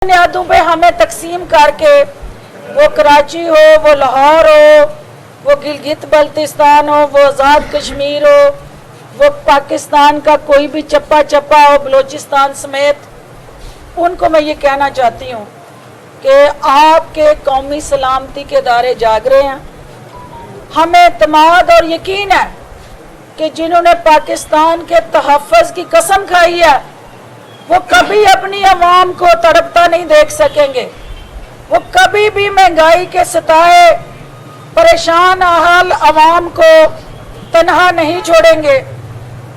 बुनियादों पे हमें तकसीम करके, वो कराची हो, वो लाहौर हो, वो गिलगित बल्तिस्तान हो, वो आज़ाद कश्मीर हो, वो पाकिस्तान का कोई भी चप्पा चप्पा हो, बलोचिस्तान समेत, उनको मैं ये कहना चाहती हूँ कि आपके कौमी सलामती के दायरे जाग रहे हैं। हमें इत्मीनान और यकीन है कि जिन्होंने पाकिस्तान के तहफ़्फ़ुज़ की कसम खाई है वो कभी अपनी आवाम को तड़पता नहीं देख सकेंगे। वो कभी भी महंगाई के सताए परेशान हाल आवाम को तनहा नहीं छोड़ेंगे।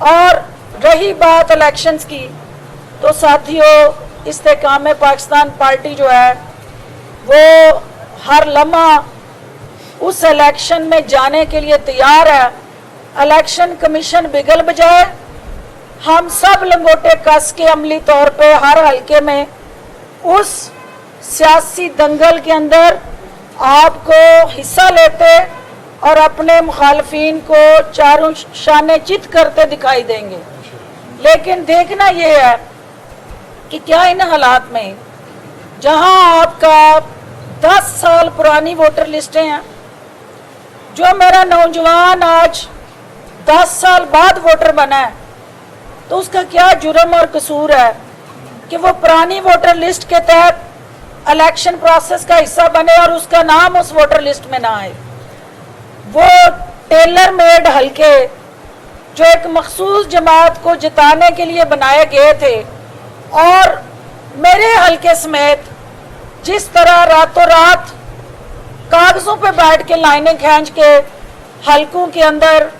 और रही बात इलेक्शंस की, तो साथियों, इस्तेकाम पाकिस्तान पार्टी जो है वो हर लम्हा उस इलेक्शन में जाने के लिए तैयार है। इलेक्शन कमीशन बिगल बजाए, हम सब लंगोटे कस के अमली तौर पे हर हलके में उस सियासी दंगल के अंदर आपको हिस्सा लेते और अपने मुखालफीन को चारों शाने चित करते दिखाई देंगे। लेकिन देखना ये है कि क्या इन हालात में, जहां आपका 10 साल पुरानी वोटर लिस्टें हैं, जो मेरा नौजवान आज 10 साल बाद वोटर बना है, तो उसका क्या जुर्म और कसूर है कि वो पुरानी वोटर लिस्ट के तहत इलेक्शन प्रोसेस का हिस्सा बने और उसका नाम उस वोटर लिस्ट में ना आए। वो टेलर मेड हलके जो एक मखसूस जमात को जिताने के लिए बनाए गए थे, और मेरे हलके समेत जिस तरह रातों रात कागजों पे बैठ के लाइनें खींच के हलकों के अंदर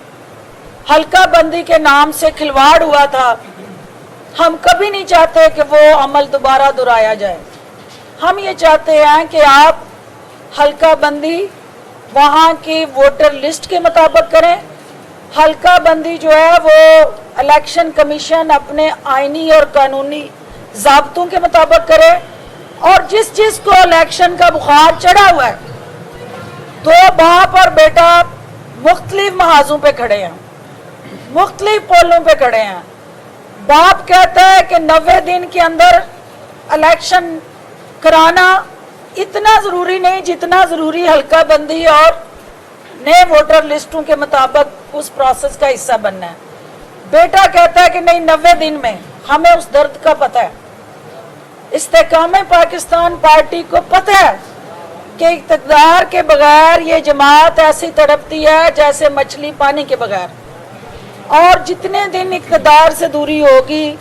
हल्का बंदी के नाम से खिलवाड़ हुआ था, हम कभी नहीं चाहते कि वो अमल दोबारा दोहराया जाए। हम ये चाहते हैं कि आप हल्का बंदी वहाँ की वोटर लिस्ट के मुताबिक करें। हल्का बंदी जो है वो इलेक्शन कमीशन अपने आईनी और कानूनी ज़ाब्तों के मुताबिक करे। और जिस जिस को इलेक्शन का बुखार चढ़ा हुआ है, दो बाप और बेटा मुख्तलिफ महाजों पे खड़े हैं, मुख्तलिफ पोलों पे खड़े हैं। बाप कहता है कि 90 दिन के अंदर इलेक्शन कराना इतना ज़रूरी नहीं जितना ज़रूरी हल्का बंदी और नए वोटर लिस्टों के मुताबिक उस प्रोसेस का हिस्सा बनना है। बेटा कहता है कि नहीं, 90 दिन में, हमें उस दर्द का पता है। इस्तेकाम पाकिस्तान पार्टी को पता है कि इक़्तिदार के बगैर ये जमात ऐसी तड़पती है जैसे मछली पानी के बगैर, और जितने दिन इक़्तिदार से दूरी होगी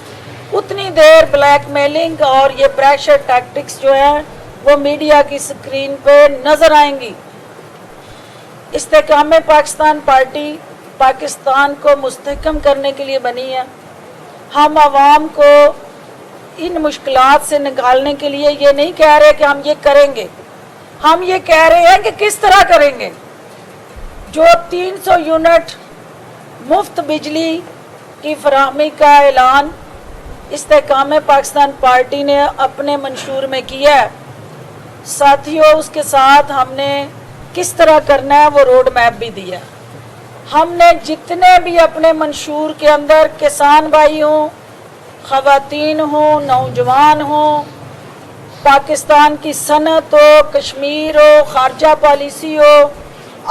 उतनी देर ब्लैकमेलिंग और ये प्रेशर टैक्टिक्स जो हैं वो मीडिया की स्क्रीन पे नज़र आएंगी। इस्तेकाम पाकिस्तान पार्टी पाकिस्तान को मुस्तहकम करने के लिए बनी है। हम आवाम को इन मुश्किलात से निकालने के लिए ये नहीं कह रहे कि हम ये करेंगे, हम ये कह रहे हैं कि किस तरह करेंगे। जो 300 यूनिट मुफ्त बिजली की फराहमी का ऐलान इस्तेकाम पाकिस्तान पार्टी ने अपने मंशूर में किया है, साथियों, उसके साथ हमने किस तरह करना है वो रोड मैप भी दिया। हमने जितने भी अपने मंशूर के अंदर किसान भाई हों, ख़वातीन हों, नौजवान हों, पाकिस्तान की सनत हो, कश्मीर हो, खारजा पॉलिसी हो,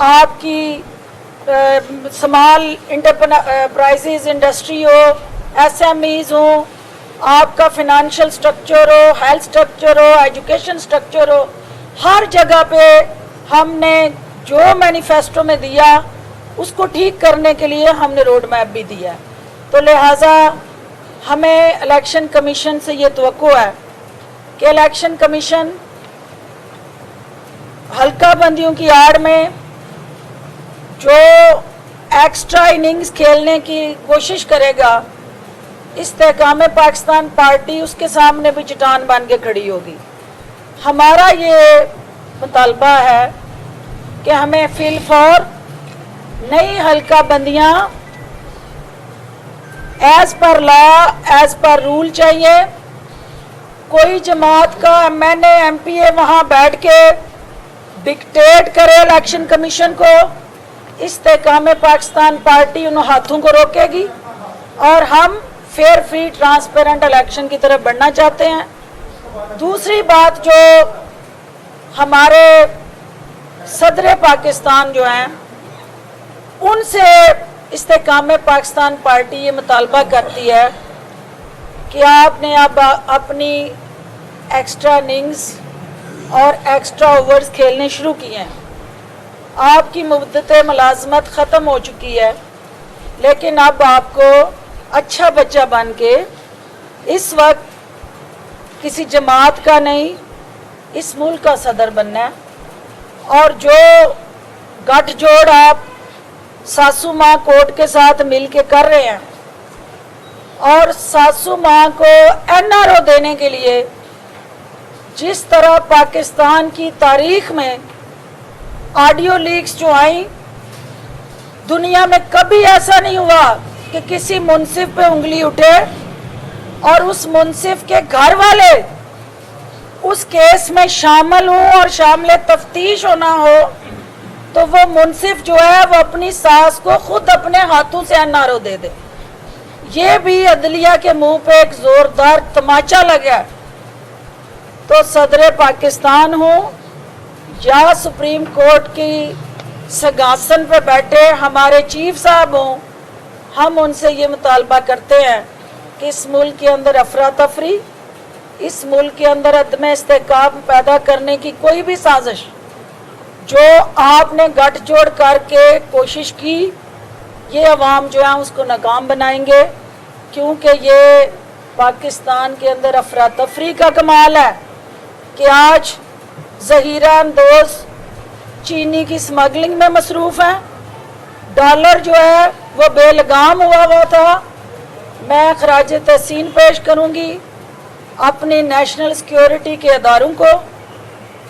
आपकी स्मॉल इंटरप्राइजेज इंडस्ट्री हो, SMEs हो, आपका फिनेंशियल स्ट्रक्चर हो, हेल्थ स्ट्रक्चर हो, एजुकेशन स्ट्रक्चर हो, हर जगह पे हमने जो मैनिफेस्टो में दिया उसको ठीक करने के लिए हमने रोड मैप भी दिया। तो लिहाजा हमें इलेक्शन कमीशन से ये तवक्को है कि इलेक्शन कमीशन हल्का बंदियों की आड़ में जो एक्स्ट्रा इनिंग्स खेलने की कोशिश करेगा, इस्तेकाम पाकिस्तान पार्टी उसके सामने भी चट्टान बन के खड़ी होगी। हमारा ये मुतालबा है कि हमें फिल फॉर नई हल्का बंदियाँ as per law, as per rule चाहिए। कोई जमात का MNA MPA वहाँ बैठ के डिक्टेट करे इलेक्शन कमीशन को, इस्तेकाम पाकिस्तान पार्टी उन हाथों को रोकेगी। और हम फेयर, फ्री, ट्रांसपेरेंट इलेक्शन की तरफ बढ़ना चाहते हैं। दूसरी बात, जो हमारे सदर पाकिस्तान जो हैं, उनसे इस्तेकाम पाकिस्तान पार्टी ये मुतालबा करती है कि आपने अब अपनी एक्स्ट्रा इनिंग्स और एक्स्ट्रा ओवर्स खेलने शुरू किए हैं। आपकी मुद्दत मुलाजमत ख़त्म हो चुकी है, लेकिन अब आपको अच्छा बच्चा बन के इस वक्त किसी जमात का नहीं, इस मुल्क का सदर बनना है। और जो गठजोड़ आप सासू माँ कोर्ट के साथ मिल के कर रहे हैं, और सासू माँ को NRO देने के लिए जिस तरह पाकिस्तान की तारीख में ऑडियो लीक्स जो आई, दुनिया में कभी ऐसा नहीं हुआ कि किसी मुंसिफ पे उंगली उठे और उस मुंसिफ के घर वाले उस केस में शामिल हो और शामिल तफ्तीश होना हो, तो वो मुंसिफ जो है वो अपनी सास को खुद अपने हाथों से NRO दे दे। ये भी अदलिया के मुंह पे एक जोरदार तमाचा लगा। तो सदर पाकिस्तान हो या सुप्रीम कोर्ट की सिंहासन पर बैठे हमारे चीफ साहब हों, हम उनसे ये मुतालबा करते हैं कि इस मुल्क के अंदर अफरा तफरी, इस मुल्क के अंदर अदम इस्तेकाम पैदा करने की कोई भी साजिश जो आपने गठजोड़ करके कोशिश की, ये अवाम जो है उसको नाकाम बनाएंगे। क्योंकि ये पाकिस्तान के अंदर अफरा तफरी का कमाल है कि आज ज़हीरा अंदोज़ चीनी की स्मगलिंग में मसरूफ़ हैं, डॉलर जो है वो बेलगाम हुआ था। मैं खराज तहसीन पेश करूँगी अपनी नेशनल सिक्योरिटी के अदारों को,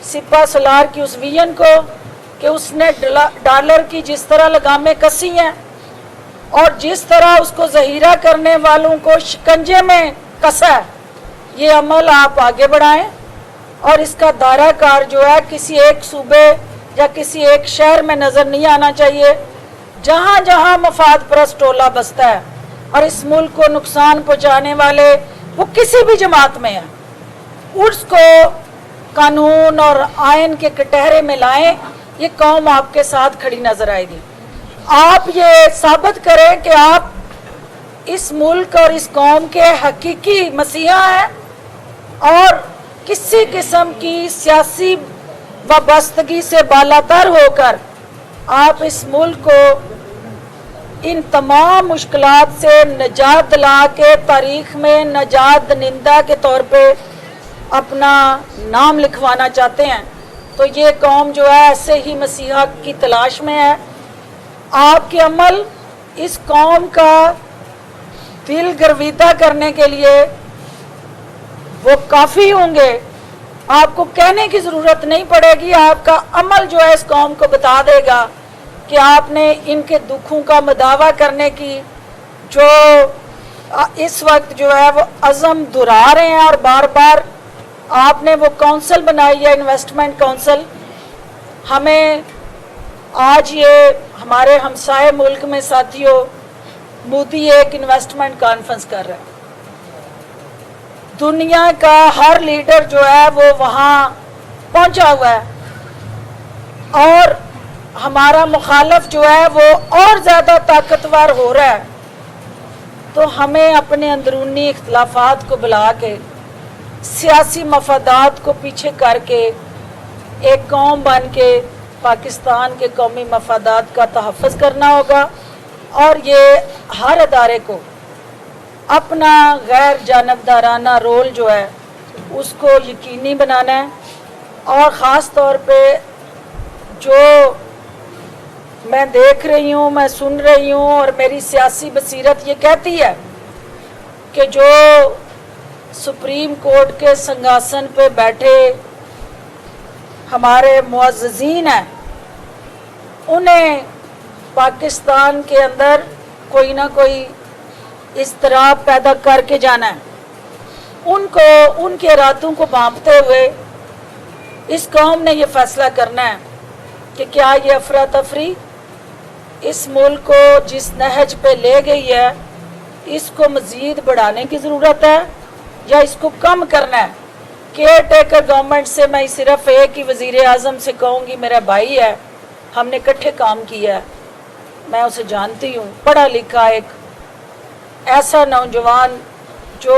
सिपा सलार की उस वियन को, कि उसने डॉलर की जिस तरह लगामें कसी हैं और जिस तरह उसको ज़हीरा करने वालों को शिकंजे में कसा है, ये अमल आप आगे बढ़ाएं। और इसका दायरा कार जो है किसी एक सूबे या किसी एक शहर में नज़र नहीं आना चाहिए। जहाँ जहाँ मफाद परस्त टोला बसता है और इस मुल्क को नुकसान पहुँचाने वाले वो किसी भी जमात में है, उसको कानून और आयन के कटहरे में लाएं। ये कौम आपके साथ खड़ी नजर आएगी। आप ये साबित करें कि आप इस मुल्क और इस कौम के हकीकी मसीहा हैं और किसी किस्म की सियासी वाबस्तगी से बालातर होकर आप इस मुल्क को इन तमाम मुश्किलात से निजात दिला के तारीख में नजात दनिंदा के तौर पे अपना नाम लिखवाना चाहते हैं। तो ये कौम जो है ऐसे ही मसीहा की तलाश में है। आपके अमल इस कौम का दिल गर्विदा करने के लिए वो काफ़ी होंगे। आपको कहने की ज़रूरत नहीं पड़ेगी, आपका अमल जो है इस कौम को बता देगा कि आपने इनके दुखों का मदावा करने की जो इस वक्त जो है वो अज़म दोहरा रहे हैं। और बार बार आपने वो काउंसिल बनाई है, इन्वेस्टमेंट काउंसिल। हमें आज ये हमारे हमसाए मुल्क में साथियों, मोदी एक इन्वेस्टमेंट कॉन्फ्रेंस कर रहे हैं। दुनिया का हर लीडर जो है वो वहाँ पहुँचा हुआ है और हमारा मुखालफ जो है वो और ज़्यादा ताकतवर हो रहा है। तो हमें अपने अंदरूनी इख्तलाफात को बुला के, सियासी मफादात को पीछे करके एक कौम बन के पाकिस्तान के कौमी मफादात का तहफ़्फ़ुज़ करना होगा। और ये हर अदारे को अपना गैर जानबदाराना रोल जो है उसको यकीनी बनाना है। और ख़ास तौर पे जो मैं देख रही हूँ, मैं सुन रही हूँ और मेरी सियासी बसीरत ये कहती है कि जो सुप्रीम कोर्ट के सिंहासन पे बैठे हमारे मुअज़्ज़ज़ीन हैं, उन्हें पाकिस्तान के अंदर कोई ना कोई इस तरह पैदा करके जाना है। उनको उनके इरादों को भांपते हुए इस कौम ने ये फैसला करना है कि क्या ये अफरा तफरी इस मुल्क को जिस नहज पे ले गई है इसको मज़ीद बढ़ाने की ज़रूरत है या इसको कम करना है। केयर टेकर गवर्नमेंट से मैं सिर्फ एक ही वज़ीर आज़म से कहूँगी, मेरा भाई है, हमने इकट्ठे काम किया है, मैं उसे जानती हूँ, पढ़ा लिखा एक ऐसा नौजवान जो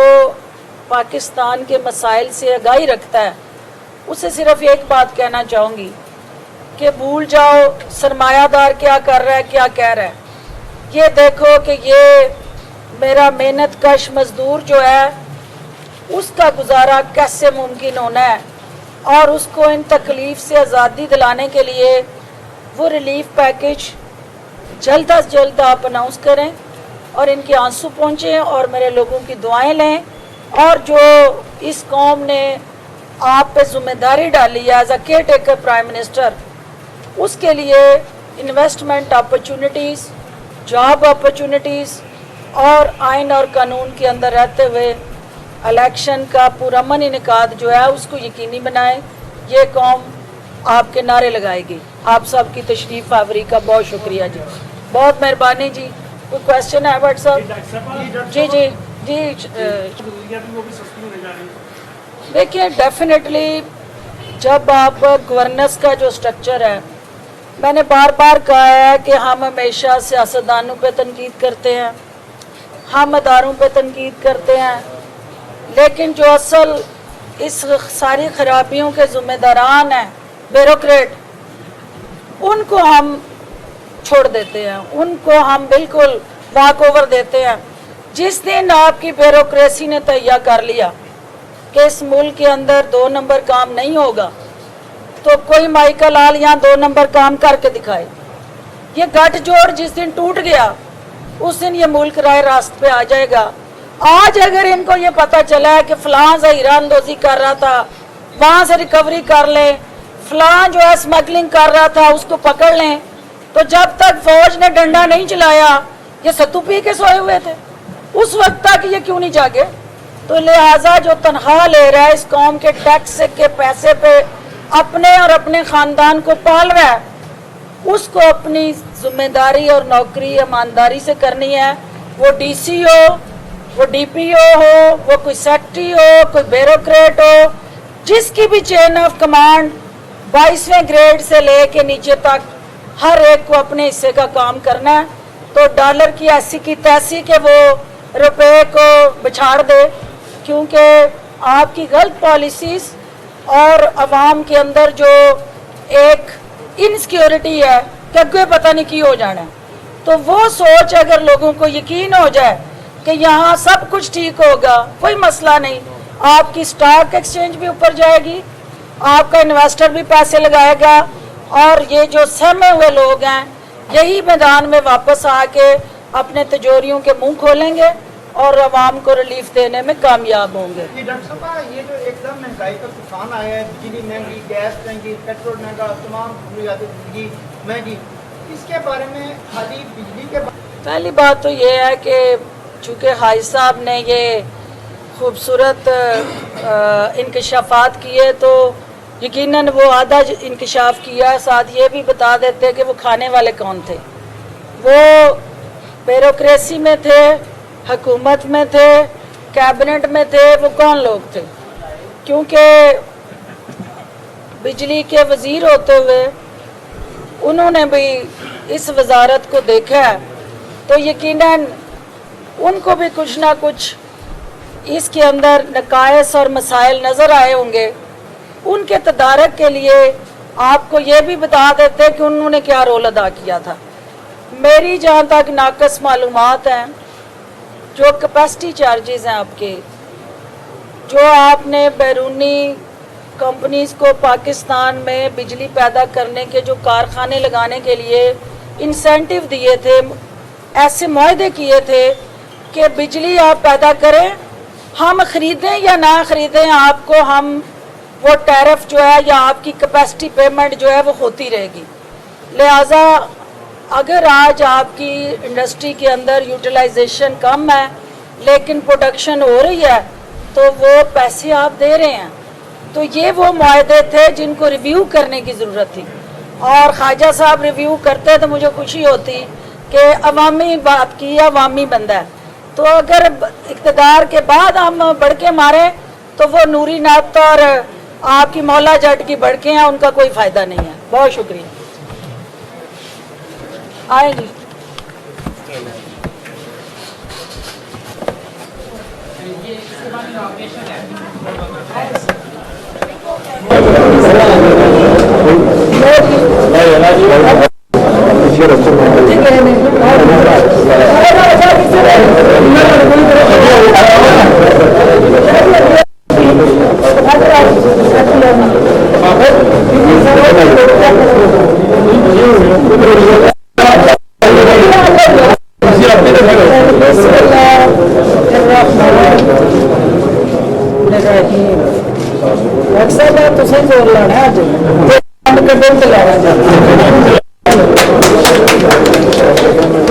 पाकिस्तान के मसाइल से आगाही रखता है, उसे सिर्फ एक बात कहना चाहूँगी कि भूल जाओ सरमायादार क्या कर रहा है, क्या कह रहा है। ये देखो कि ये मेरा मेहनत कश मजदूर जो है उसका गुजारा कैसे मुमकिन होना है, और उसको इन तकलीफ़ से आज़ादी दिलाने के लिए वो रिलीफ पैकेज जल्द अज जल्द आप अनाउंस करें और इनके आंसू पहुँचें और मेरे लोगों की दुआएं लें। और जो इस कौम ने आप पे जिम्मेदारी डाली है as a caretaker prime minister, उसके लिए इन्वेस्टमेंट अपॉर्चुनिटीज़, जॉब अपॉर्चुनिटीज़ और आइन और कानून के अंदर रहते हुए इलेक्शन का पुरअमन इनेकाद जो है उसको यकीनी बनाएं। ये कौम आपके नारे लगाएगी। आप सब की तशरीफ़ आवरी का बहुत शुक्रिया जी, बहुत मेहरबानी जी। कोई क्वेश्चन है भट्ट साहब? जी जी जी। देखिए, डेफिनेटली जब आप गवर्नेंस का जो स्ट्रक्चर है, मैंने बार बार कहा है कि हम हमेशा सियासतदानों पे तनकीद करते हैं, हम अदारों पे तनकीद करते हैं, लेकिन जो असल इस सारी खराबियों के ज़िम्मेदारान हैं ब्यूरोक्रेट, उनको हम छोड़ देते हैं, उनको हम बिल्कुल वॉक ओवर देते हैं। जिस दिन आपकी ब्यूरोक्रेसी ने तैयार कर लिया कि इस मुल्क के अंदर 2 नंबर काम नहीं होगा, तो कोई माइकल लाल यहाँ 2 नंबर काम करके दिखाए। ये गठजोड़ जिस दिन टूट गया उस दिन ये मुल्क राह रास्त पे आ जाएगा। आज अगर इनको ये पता चला है कि फलां से ईरानदोजी कर रहा था, वहाँ से रिकवरी कर लें, फलां जो है स्मगलिंग कर रहा था उसको पकड़ लें, तो जब तक फौज ने डंडा नहीं चलाया ये सत्तू पी के सोए हुए थे, उस वक्त तक ये क्यों नहीं जागे? तो लिहाजा जो तनख्वाह ले रहा है इस कौम के टैक्स के पैसे पे अपने और अपने ख़ानदान को पाल रहा है, उसको अपनी जिम्मेदारी और नौकरी ईमानदारी से करनी है। वो डीसी हो, वो डीपीओ हो, वो कोई सेक्रेटरी हो, कोई ब्यूरोक्रेट हो, जिसकी भी चेन ऑफ कमांड 22वें ग्रेड से लेके नीचे तक हर एक को अपने हिस्से का काम करना है। तो डॉलर की ऐसी की तैसी के वो रुपए को बिछाड़ दे, क्योंकि आपकी गलत पॉलिसीज़ और अवाम के अंदर जो एक इनसिक्योरिटी है कि अगे पता नहीं की हो जाना है, तो वो सोच अगर लोगों को यकीन हो जाए कि यहाँ सब कुछ ठीक होगा, कोई मसला नहीं, आपकी स्टॉक एक्सचेंज भी ऊपर जाएगी, आपका इन्वेस्टर भी पैसे लगाएगा, और ये जो सहमे हुए लोग हैं यही मैदान में वापस आके अपने तिजोरियों के मुंह खोलेंगे और आवाम को रिलीफ देने में कामयाब होंगे। डॉक्टर साहब, ये जो एकदम महंगाई का तूफान आया है, बिजली महंगी, गैस महंगी, पेट्रोल महंगा, तमाम बुनियादी जिंदगी महंगी, इसके बारे में खाली बिजली के पहली बात तो ये है कि चूँकि हाई साहब ने ये खूबसूरत इंकशाफात किए, तो यकीनन वो आधा इंकशाफ किया, साथ ये भी बता देते कि वो खाने वाले कौन थे। वो ब्यूरोक्रेसी में थे, हुकूमत में थे, कैबिनेट में थे, वो कौन लोग थे? क्योंकि बिजली के वज़ीर होते हुए उन्होंने भी इस वजारत को देखा है, तो यकीनन उनको भी कुछ ना कुछ इसके अंदर नकायस और मसाइल नज़र आए होंगे। उनके तदारक के लिए आपको ये भी बता देते कि उन्होंने क्या रोल अदा किया था। मेरी जहाँ तक नाकस मालूमात हैं, जो कैपेसिटी चार्जेस हैं आपके, जो आपने बैरूनी कंपनीज़ को पाकिस्तान में बिजली पैदा करने के जो कारखाने लगाने के लिए इंसेंटिव दिए थे, ऐसे मुआहदे किए थे कि बिजली आप पैदा करें, हम ख़रीदें या ना ख़रीदें, आपको हम वो टैरिफ जो है या आपकी कैपेसिटी पेमेंट जो है वो होती रहेगी। लिहाजा अगर आज आपकी इंडस्ट्री के अंदर यूटिलाइजेशन कम है लेकिन प्रोडक्शन हो रही है, तो वो पैसे आप दे रहे हैं। तो ये वो मुआहदे थे जिनको रिव्यू करने की ज़रूरत थी, और ख्वाजा साहब रिव्यू करते तो मुझे खुशी होती कि अवामी बात की, अवामी बंदा है। तो अगर इक़्तिदार के बाद हम बढ़ के मारें تو وہ نوری نعت اور آپ کی مولا جٹ کی بڑکیں ہیں، ان کا کوئی فائدہ نہیں ہے. بہت شکریہ. آئے جی.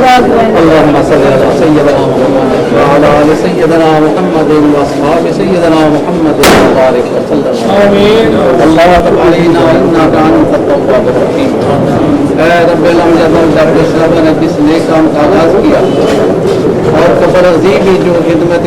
اللهم صل على سيدنا محمد وعلى آل سيدنا محمد وأصحاب سيدنا محمد وبارك وسلم. آمين. اللهم تب علينا وإنك أنت التواب الرحيم. اے رب العالمین ڈاکٹر صاحب نے جس نیک کام کا آغاز کیا اور قبر عظیم جو خدمت